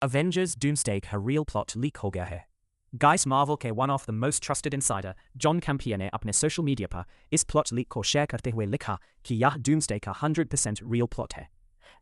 Avengers Doomsday का real plot leak हो गया है। गाइस मार्वल के one of the most trusted insider John Campier ने अपने सोशल मीडिया पर इस प्लॉट लीक को शेयर करते हुए लिखा कि यह डूम्सडे का 100% रियल प्लॉट है।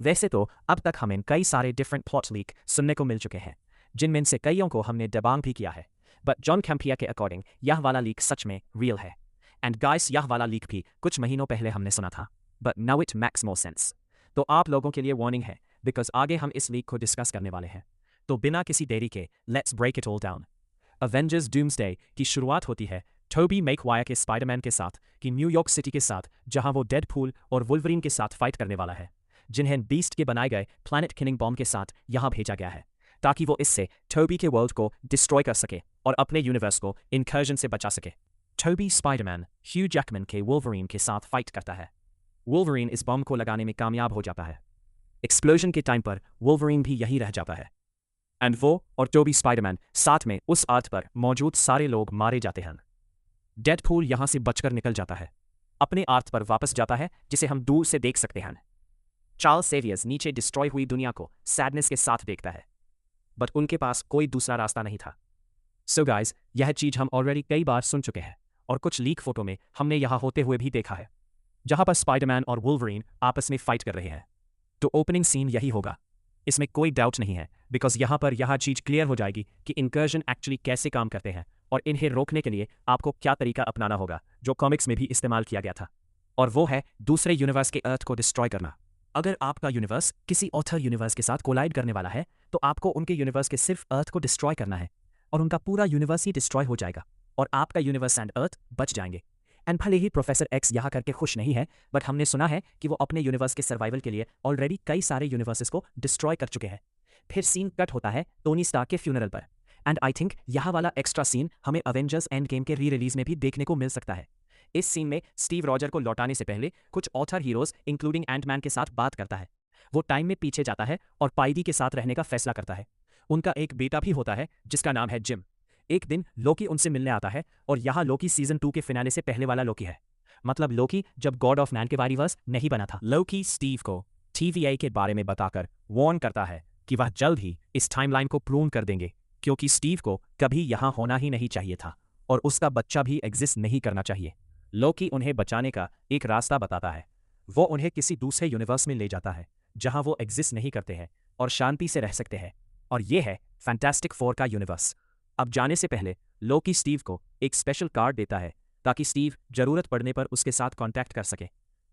वैसे तो अब तक हमें कई सारे डिफरेंट प्लॉट लीक सुनने को मिल चुके हैं, जिनमें से कईयों को हमने डिबंक भी किया है, बट जॉन कैंपियर के अकॉर्डिंग यह वाला लीक सच में रियल है। एंड गाइस यह वाला लीक भी कुछ महीनों पहले हमने सुना था, but now it makes more sense. तो आप लोगों के लिए वार्निंग है, बिकॉज आगे हम इस लीक को डिस्कस करने वाले हैं। तो बिना किसी देरी के let's break it all down. Avengers Doomsday की शुरुआत होती है टोबी मैगवायर के स्पाइडरमैन के साथ कि न्यूयॉर्क सिटी के साथ, जहां वो डेडपूल और वुल्वरीन के साथ फाइट करने वाला है, जिन्हें बीस्ट के बनाए गए प्लैनेट किलिंग बॉम्ब के साथ यहां भेजा गया है ताकि वो इससे टोबी के वर्ल्ड को डिस्ट्रॉय कर सके और अपने यूनिवर्स को इनकर्जन से बचा सके। टोबी स्पाइडरमैन ह्यू जैकमैन के वुल्वरीन के साथ फाइट करता है। वुल्वरीन इस बॉम्ब को लगाने में कामयाब हो जाता है। एक्सप्लोजन के टाइम पर वुल्वरीन भी यहीं रह जाता है एंड वो और टोबी स्पाइडरमैन साथ में उस अर्थ पर मौजूद सारे लोग मारे जाते हैं। डेडपूल यहां से बचकर निकल जाता है, अपने अर्थ पर वापस जाता है जिसे हम दूर से देख सकते हैं। चार्ल्स सेवियर्स नीचे डिस्ट्रॉय हुई दुनिया को सैडनेस के साथ देखता है, बट उनके पास कोई दूसरा रास्ता नहीं था। सो गाइज, यह चीज हम ऑलरेडी कई बार सुन चुके हैं और कुछ लीक फोटो में हमने यहां होते हुए भी देखा है, जहां पर स्पाइडरमैन और वुल्वरीन आपस में फाइट कर रहे हैं। तो ओपनिंग सीन यही होगा, इसमें कोई डाउट नहीं है, बिकॉज यहां पर यह चीज क्लियर हो जाएगी कि इनकर्जन एक्चुअली कैसे काम करते हैं और इन्हें रोकने के लिए आपको क्या तरीका अपनाना होगा, जो कॉमिक्स में भी इस्तेमाल किया गया था, और वो है दूसरे यूनिवर्स के अर्थ को डिस्ट्रॉय करना। अगर आपका यूनिवर्स किसी ऑथर यूनिवर्स के साथ कोलाइड करने वाला है, तो आपको उनके यूनिवर्स के सिर्फ अर्थ को डिस्ट्रॉय करना है और उनका पूरा यूनिवर्स ही डिस्ट्रॉय हो जाएगा और आपका यूनिवर्स एंड अर्थ बच जाएंगे। एंड भले ही प्रोफेसर एक्स यहाँ करके खुश नहीं है, बट हमने सुना है कि वो अपने यूनिवर्स के सर्वाइवल के लिए ऑलरेडी कई सारे यूनिवर्सेस को डिस्ट्रॉय कर चुके हैं। फिर सीन कट होता है टोनी स्टार्क के फ्यूनरल पर, एंड आई थिंक यह वाला एक्स्ट्रा सीन हमें अवेंजर्स एंड गेम के री रिलीज में भी देखने को मिल सकता है। इस सीन में स्टीव रॉजर को लौटाने से पहले कुछ ऑथर हीरोज इंक्लूडिंग एंटमैन के साथ बात करता है। वो टाइम में पीछे जाता है और पाइडी के साथ रहने का फैसला करता है। उनका एक बेटा भी होता है जिसका नाम है जिम। एक दिन लोकी उनसे मिलने आता है और यहाँ लोकी सीजन 2 के फिनाले से पहले वाला लोकी है, मतलब लोकी जब गॉड ऑफ मैनकेवारीवर्स नहीं बना था। लोकी स्टीव को TVA के बारे में बताकर वार्न करता है कि वह जल्द ही इस टाइमलाइन को प्रून कर देंगे, क्योंकि स्टीव को कभी यहाँ होना ही नहीं चाहिए था और उसका बच्चा भी एग्जिस्ट नहीं करना चाहिए। लोकी उन्हें बचाने का एक रास्ता बताता है। वो उन्हें किसी दूसरे यूनिवर्स में ले जाता है जहां वो एग्जिस्ट नहीं करते हैं और शांति से रह सकते हैं, और ये है फैंटास्टिक फोर का यूनिवर्स। अब जाने से पहले लोकी स्टीव को एक स्पेशल कार्ड देता है ताकि स्टीव जरूरत पड़ने पर उसके साथ कांटेक्ट कर सके।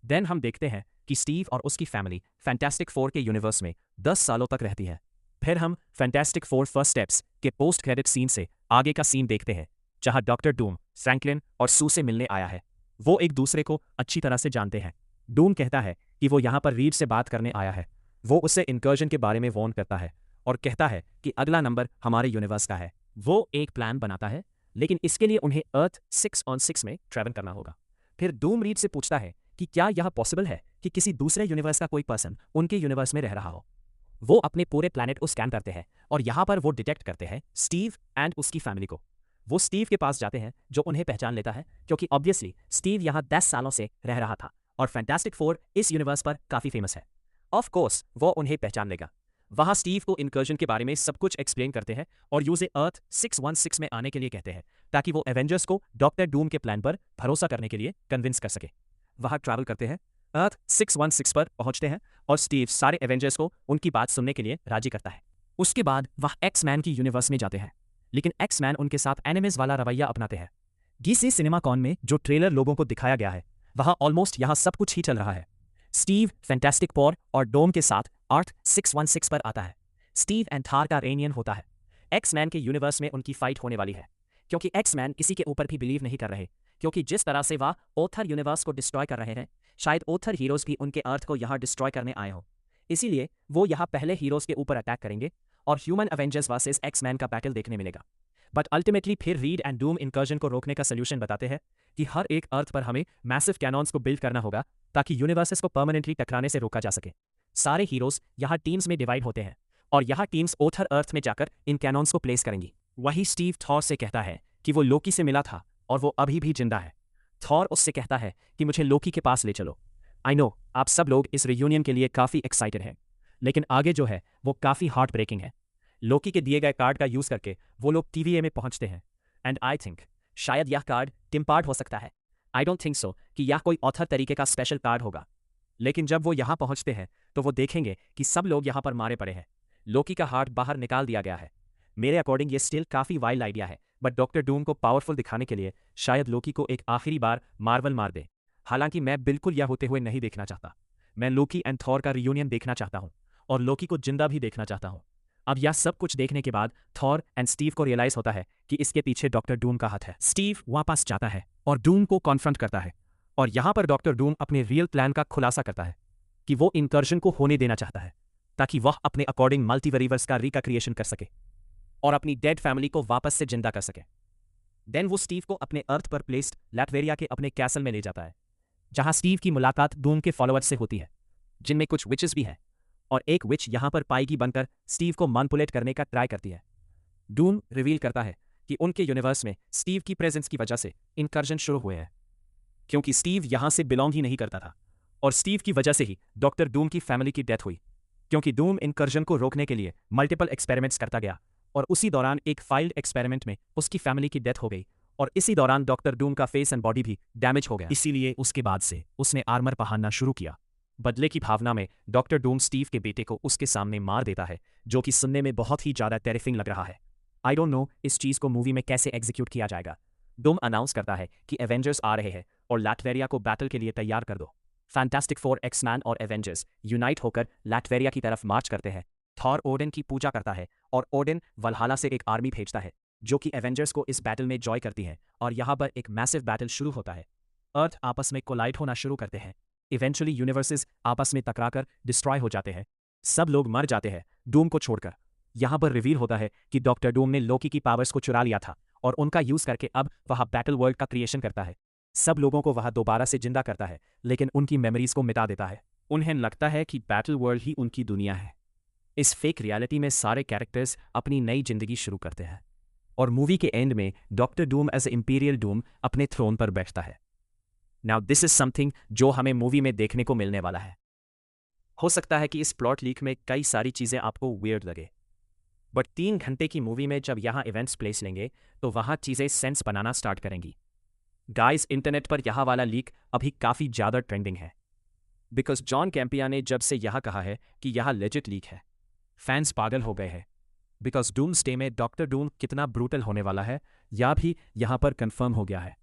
देन हम देखते हैं कि स्टीव और उसकी फैमिली फैंटास्टिक फोर के यूनिवर्स में 10 सालों तक रहती है। फिर हम फैंटास्टिक फोर फर्स्ट स्टेप्स के पोस्ट क्रेडिट सीन से आगे का सीन देखते हैं, जहां डॉक्टर डूम फ्रैंकलिन और सू से मिलने आया है। वो एक दूसरे को अच्छी तरह से जानते हैं। डूम कहता है कि वो यहाँ पर रीड से बात करने आया है। वो उससे इनकर्जन के बारे में वार्न करता है और कहता है कि अगला नंबर हमारे यूनिवर्स का है। वो एक प्लान बनाता है, लेकिन इसके लिए उन्हें अर्थ 6-on-6 में ट्रैवल करना होगा। फिर डूम रीड से पूछता है कि क्या यह पॉसिबल है कि किसी दूसरे यूनिवर्स का कोई पर्सन उनके यूनिवर्स में रह रहा हो। वो अपने पूरे प्लैनेट को स्कैन करते हैं और यहाँ पर वो डिटेक्ट करते हैं स्टीव एंड उसकी फैमिली को। वो स्टीव के पास जाते हैं जो उन्हें पहचान लेता है, क्योंकि ऑब्वियसली स्टीव यहाँ 10 सालों से रह रहा था और फैंटास्टिक फोर इस यूनिवर्स पर काफी फेमस है। ऑफ कोर्स वो उन्हें पहचान लेगा। वहां स्टीव को इनकर्जन के बारे में सब कुछ एक्सप्लेन करते हैं और यूजे अर्थ 616 में आने के लिए कहते हैं ताकि वो एवेंजर्स को डॉक्टर डूम के प्लान पर भरोसा करने के लिए कन्विंस कर सके। वहां ट्रैवल करते हैं, अर्थ 616 पर पहुंचते हैं और स्टीव सारे एवेंजर्स को उनकी बात सुनने के लिए राजी करता है। उसके बाद वह एक्स-मैन की यूनिवर्स में जाते हैं, लेकिन एक्स-मैन उनके साथ एनिमीज वाला रवैया अपनाते हैं। डीसी सिनेमाकॉन में जो ट्रेलर लोगों को दिखाया गया है, वहां ऑलमोस्ट यहां सब कुछ ही चल रहा है। स्टीव फैंटास्टिक फोर और डोम के साथ अर्थ 616 पर आता है। स्टीव एंड थार का रेनियन होता है। एक्स-मैन के यूनिवर्स में उनकी फाइट होने वाली है, क्योंकि एक्स-मैन किसी के ऊपर भी बिलीव नहीं कर रहे, क्योंकि जिस तरह से वह ओथर यूनिवर्स को डिस्ट्रॉय कर रहे हैं, शायद ओथर हीरोज भी उनके अर्थ को यहाँ डिस्ट्रॉय करने आए हो। इसीलिए वो यहाँ पहले हीरोज के ऊपर अटैक करेंगे और ह्यूमन अवेंजर्स वर्सेस एक्स-मैन का बैटल देखने मिलेगा। बट अल्टीमेटली फिर रीड एंड डूम इनकर्जन को रोकने का सोल्यूशन बताते हैं कि हर एक अर्थ पर हमें मैसिव कैनॉन्स को बिल्ड करना होगा ताकि यूनिवर्सेस को परमानेंटली टकराने से रोका जा सके। सारे हीरोज यहाँ टीम्स में डिवाइड होते हैं और यहाँ टीम्स ओथर अर्थ में जाकर इन कैनॉन्स को प्लेस करेंगी। वही स्टीव थॉर से कहता है कि वो लोकी से मिला था और वो अभी भी जिंदा है। थॉर उससे कहता है कि मुझे लोकी के पास ले चलो। आई नो आप सब लोग इस रियूनियन के लिए काफ़ी एक्साइटेड हैं, लेकिन आगे जो है वो काफ़ी हार्ट ब्रेकिंग है। लोकी के दिए गए कार्ड का यूज करके वो लोग TVA में पहुंचते हैं। एंड आई थिंक शायद यह कार्ड टिम्पार्ड हो सकता है। आई डोंट थिंक सो कि यह कोई ऑथर तरीके का स्पेशल कार्ड होगा। लेकिन जब वो यहाँ पहुंचते हैं तो वो देखेंगे कि सब लोग यहाँ पर मारे पड़े हैं। लोकी का हार्ट बाहर निकाल दिया गया है। मेरे अकॉर्डिंग ये स्टिल काफ़ी वाइल्ड आइडिया है, बट डॉक्टर डूम को पावरफुल दिखाने के लिए शायद लोकी को एक आखिरी बार मार्वल मार दे। हालांकि मैं बिल्कुल यह होते हुए नहीं देखना चाहता। मैं लोकी एंड थॉर का रियूनियन देखना चाहता हूँ और लोकी को जिंदा भी देखना चाहता हूँ। अब यह सब कुछ देखने के बाद थॉर एंड स्टीव को रियलाइज होता है कि इसके पीछे डॉक्टर डूम का हाथ है। स्टीव वापस जाता है और डूम को कॉन्फ्रंट करता है और यहाँ पर डॉक्टर डूम अपने रियल प्लान का खुलासा करता है कि वो इंकर्जन को होने देना चाहता है ताकि वह अपने अकॉर्डिंग मल्टीवर्स का रिक्रिएशन कर सके और अपनी डेड फैमिली को वापस से जिंदा कर सके। देन वो स्टीव को अपने अर्थ पर प्लेस्ड लैटवेरिया के अपने कैसल में ले जाता है, जहां स्टीव की मुलाकात डूम के फॉलोअर्स से होती है, जिनमें कुछ विचेस भी हैं, और एक विच यहां पर पाइगी बनकर स्टीव को मैनिपुलेट करने का ट्राई करती है। डूम रिवील करता है कि उनके यूनिवर्स में स्टीव की प्रेजेंस की वजह से इनकर्जन शुरू हुए हैं, क्योंकि स्टीव यहां से बिलोंग ही नहीं करता था और स्टीव की वजह से ही डॉक्टर डूम की फैमिली की डेथ हुई, क्योंकि डूम इनकर्जन को रोकने के लिए मल्टीपल एक्सपेरिमेंट्स करता गया और उसी दौरान एक फाइल्ड एक्सपेरिमेंट में उसकी फैमिली की डेथ हो गई और इसी दौरान डॉक्टर डूम का फेस एंड बॉडी भी डैमेज हो गया। इसीलिए उसके बाद से उसने आर्मर पहनना शुरू किया। बदले की भावना में डॉक्टर डूम स्टीव के बेटे को उसके सामने मार देता है, जो कि सुनने में बहुत ही ज़्यादा टेरिफिंग लग रहा है। आई डोंट नो इस चीज़ को मूवी में कैसे एग्जीक्यूट किया जाएगा। डूम अनाउंस करता है कि एवेंजर्स आ रहे हैं और लैटवेरिया को बैटल के लिए तैयार कर दो। फैंटास्टिक फोर, एक्समैन और एवेंजर्स यूनाइट होकर लैटवेरिया की तरफ मार्च करते हैं। थॉर ओडिन की पूजा करता है और ओडिन वल्हाला से एक आर्मी भेजता है जो कि एवेंजर्स को इस बैटल में जॉय करती है और यहाँ पर एक मैसिव बैटल शुरू होता है। अर्थ आपस में कोलाइड होना शुरू करते हैं। इवेंचुअली यूनिवर्सेस आपस में टकराकर डिस्ट्रॉय हो जाते हैं। सब लोग मर जाते हैं डूम को छोड़कर। यहाँ पर रिवील होता है कि डॉक्टर डूम ने लोकी की पावर्स को चुरा लिया था और उनका यूज करके अब वह बैटल वर्ल्ड का क्रिएशन करता है। सब लोगों को वह दोबारा से जिंदा करता है, लेकिन उनकी मेमोरीज को मिटा देता है। उन्हें लगता है कि बैटल वर्ल्ड ही उनकी दुनिया है। इस फेक रियलिटी में सारे कैरेक्टर्स अपनी नई जिंदगी शुरू करते हैं और मूवी के एंड में doctor Doom as Imperial Doom अपने थ्रोन पर बैठता है। नाउ दिस इज समथिंग जो हमें मूवी में देखने को मिलने वाला है। हो सकता है कि इस प्लॉट लीक में कई सारी चीज़ें आपको वियर्ड लगे, बट 3 घंटे की मूवी में जब यहाँ इवेंट्स प्लेस लेंगे तो वहाँ चीज़ें सेंस बनाना स्टार्ट करेंगी। गाइस, इंटरनेट पर यह वाला लीक अभी काफ़ी ज़्यादा ट्रेंडिंग है, बिकॉज जॉन कैंपिया ने जब से यह कहा है कि यह लेजिट लीक है, फैंस पागल हो गए हैं। बिकॉज डूम्सडे में डॉक्टर डूम कितना ब्रूटल होने वाला है यह भी यहाँ पर कंफर्म हो गया है।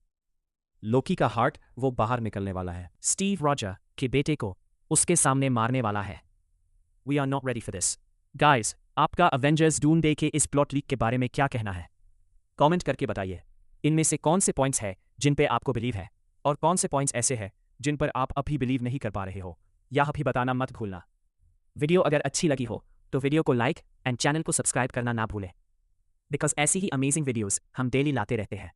लोकी का हार्ट वो बाहर निकलने वाला है। स्टीव रॉजर के बेटे को उसके सामने मारने वाला है। We are not ready for this. Guys, आपका अवेंजर्स डूमसडे के इस प्लॉट लीक के बारे में क्या कहना है? कमेंट करके बताइए। इनमें से कौन से पॉइंट्स हैं जिन पे आपको बिलीव है और कौन से पॉइंट्स ऐसे हैं जिन पर आप अभी बिलीव नहीं कर पा रहे हो, यह भी बताना मत भूलना। वीडियो अगर अच्छी लगी हो तो वीडियो को लाइक एंड चैनल को सब्सक्राइब करना ना भूलें, बिकॉज ऐसी ही अमेजिंग वीडियोस हम डेली लाते रहते हैं।